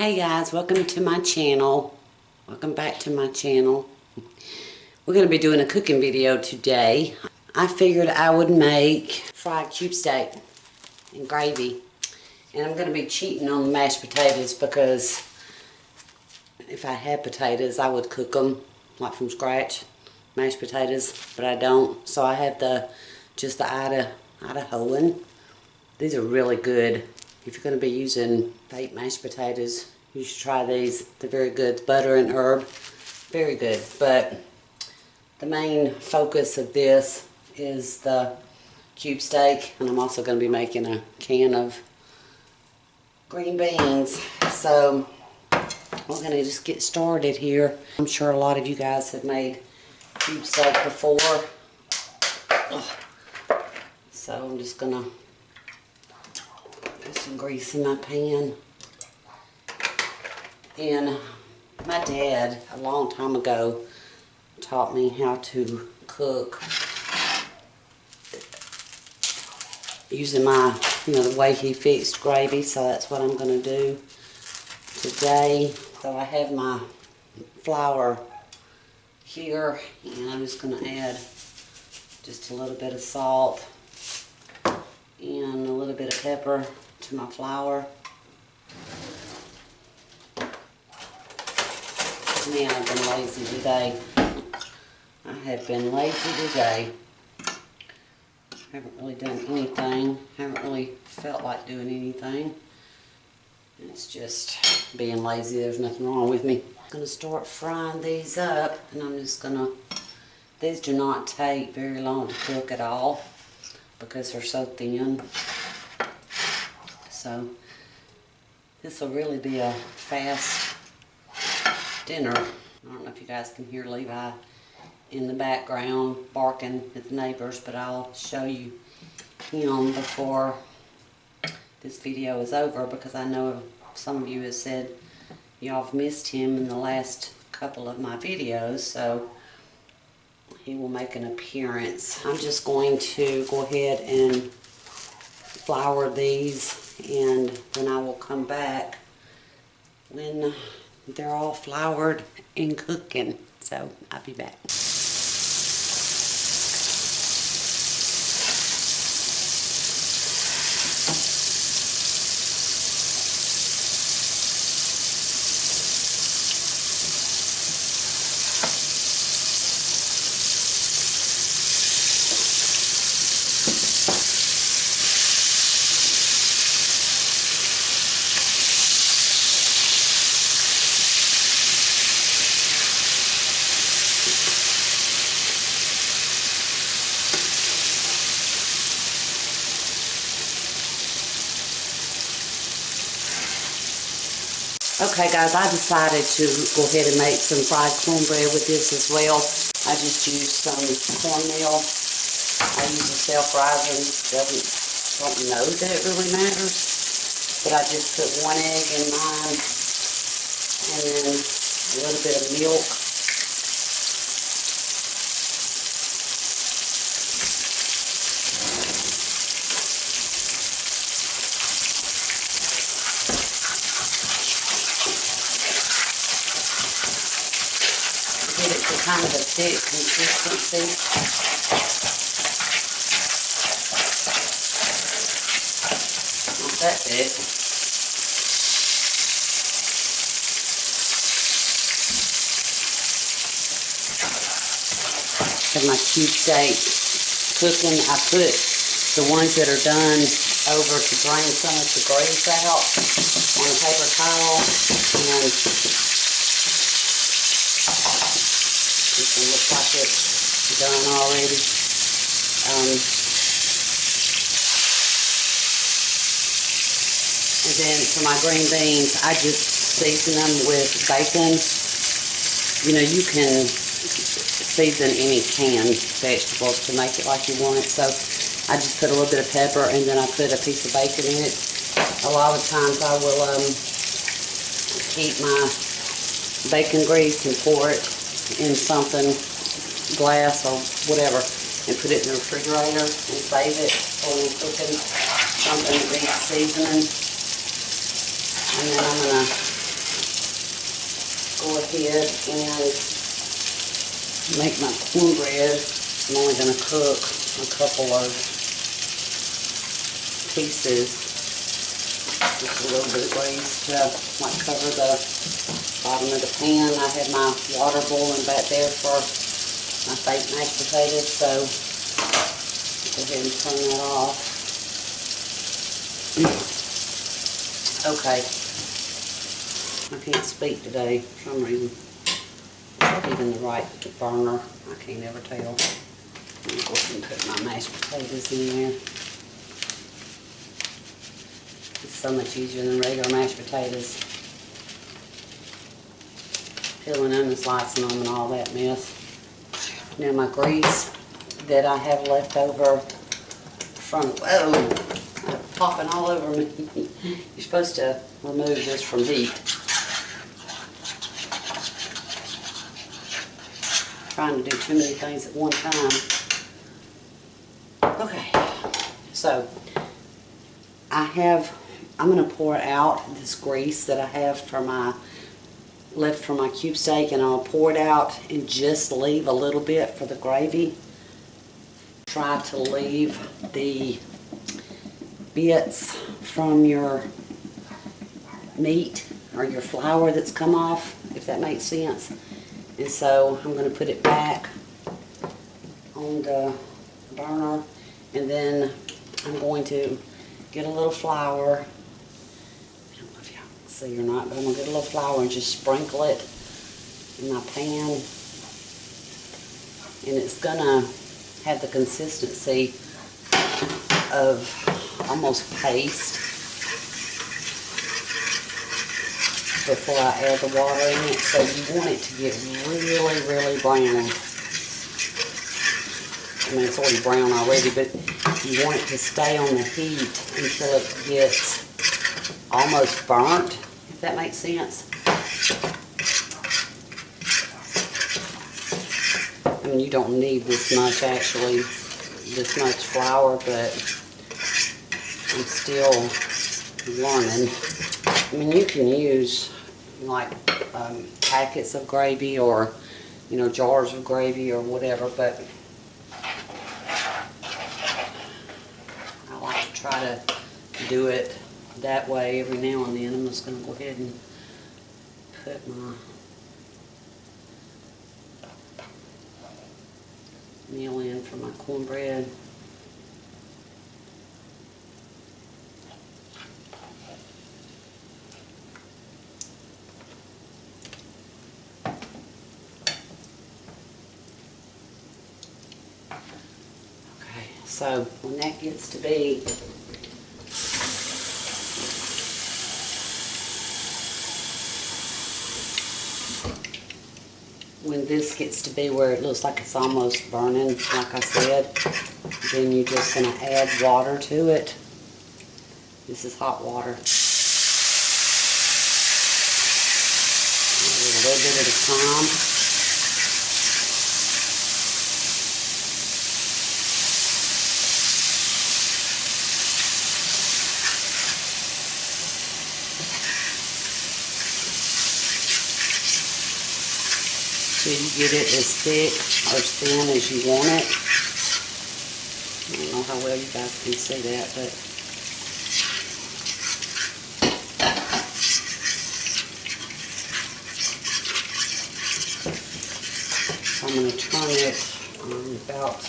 Hey guys, welcome to my channel. Welcome back to my channel. We're going to be doing a cooking video today. I figured I would make fried cube steak and gravy. And I'm going to be cheating on the mashed potatoes because if I had potatoes, I would cook them like from scratch, mashed potatoes, but I don't. So I have just the Idahoan. These are really good. If you're going to be using fake mashed potatoes, you should try these. They're very good. Butter and herb. Very good. But the main focus of this is the cube steak. And I'm also going to be making a can of green beans. So we're going to just get started here. I'm sure a lot of you guys have made cube steak before. So I'm just going to put some grease in my pan. And my dad, a long time ago, taught me how to cook using the way he fixed gravy. So that's what I'm going to do today. So I have my flour here, and I'm just going to add just a little bit of salt and a little bit of pepper to my flour. Man, I've been lazy today. I have been lazy today. Haven't really done anything. Haven't really felt like doing anything. It's just being lazy. There's nothing wrong with me. I'm going to start frying these up, and I'm just going to... These do not take very long to cook at all because they're so thin. So this will really be a fast dinner. I don't know if you guys can hear Levi in the background barking at the neighbors, but I'll show you him before this video is over because I know some of you have said y'all have missed him in the last couple of my videos, so he will make an appearance. I'm just going to go ahead and flour these, and then I will come back when they're all floured and cooking. So I'll be back. Okay guys, I decided to go ahead and make some fried cornbread with this as well. I just used some cornmeal. I use a self-rising. Don't know that it really matters. But I just put 1 egg in mine. And then a little bit of milk. Get it to kind of a thick consistency. Not that thick. Have my cube steak cooking. I put the ones that are done over to drain some of the grease out on a paper towel, and this one looks like it's done already. And then for my green beans, I just season them with bacon. You know, you can season any canned vegetables to make it like you want it. So I just put a little bit of pepper, and then I put a piece of bacon in it. A lot of times I will keep my bacon grease and pour it in something, glass or whatever, and put it in the refrigerator and save it for when cooking something that needs seasoning. And then I'm going to ahead and make my cornbread. I'm only going to cook a couple of pieces, just a little bit of grease to like cover the bottom of the pan. I had my water boiling back there for my fake mashed potatoes, so go ahead and turn that off. Okay, I can't speak today for some reason. It's even the right burner, I can't ever tell. I'm going to go ahead and put my mashed potatoes in there. It's so much easier than regular mashed potatoes. Peeling them and slicing them and all that mess. Now my grease that I have left over from, whoa, popping all over me. You're supposed to remove this from heat. Trying to do too many things at one time. Okay, so I'm going to pour out this grease that I have left from my cube steak, and I'll pour it out and just leave a little bit for the gravy. Try to leave the bits from your meat or your flour that's come off, if that makes sense. And so I'm going to put it back on the burner, and then I'm going to get a little flour. I don't know if y'all can see or not, but I'm going to get a little flour and just sprinkle it in my pan. And it's going to have the consistency of almost paste before I add the water in it. So you want it to get really, really brown. I mean, it's already brown already, but you want it to stay on the heat until it gets almost burnt, if that makes sense. I mean, you don't need this much, actually, this much flour, but I'm still learning. I mean, you can use like packets of gravy, or jars of gravy or whatever, but I like to try to do it that way every now and then. I'm just going to go ahead and put my meal in for my cornbread. So when that gets to be where it looks like it's almost burning, like I said, then you're just going to add water to it. This is hot water. A little bit at a time. So you get it as thick or as thin as you want it. I don't know how well you guys can see that, but so I'm going to turn it about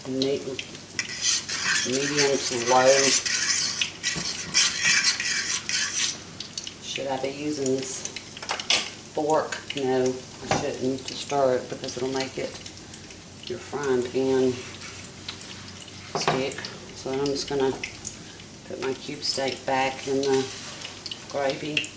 medium to low. Should I be using this fork? No, I shouldn't, to stir it, because it'll make your frying pan stick. So I'm just going to put my cube steak back in the gravy.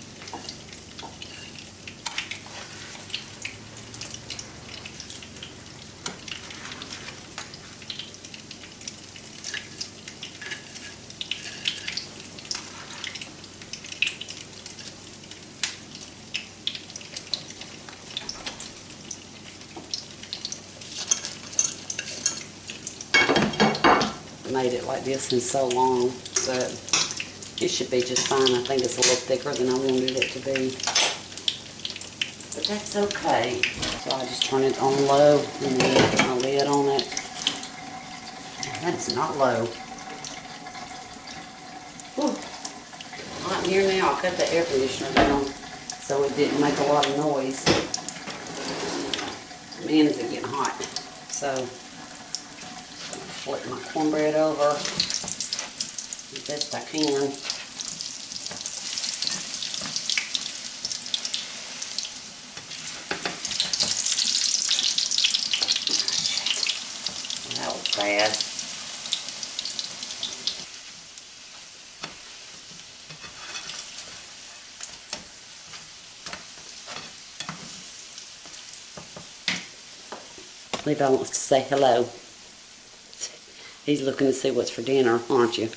Made it like this in so long, but it should be just fine. I think it's a little thicker than I wanted it to be. but that's okay. So I just turn it on low and then put my lid on it. That is not low. Whew. Hot in here now. I cut the air conditioner down so it didn't make a lot of noise. Man, is it getting hot. So, flip my cornbread over as best I can. That was bad. Levi wants to say hello. He's looking to see what's for dinner, aren't you?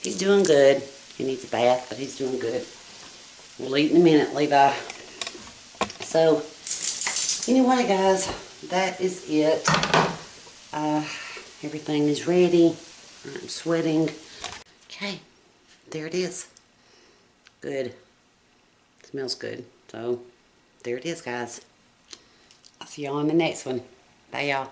He's doing good. He needs a bath, but he's doing good. We'll eat in a minute, Levi. So, anyway, guys, that is it. Everything is ready. I'm sweating. Okay, there it is. Good. Smells good. So, there it is, guys. I'll see y'all in the next one. Bye, y'all.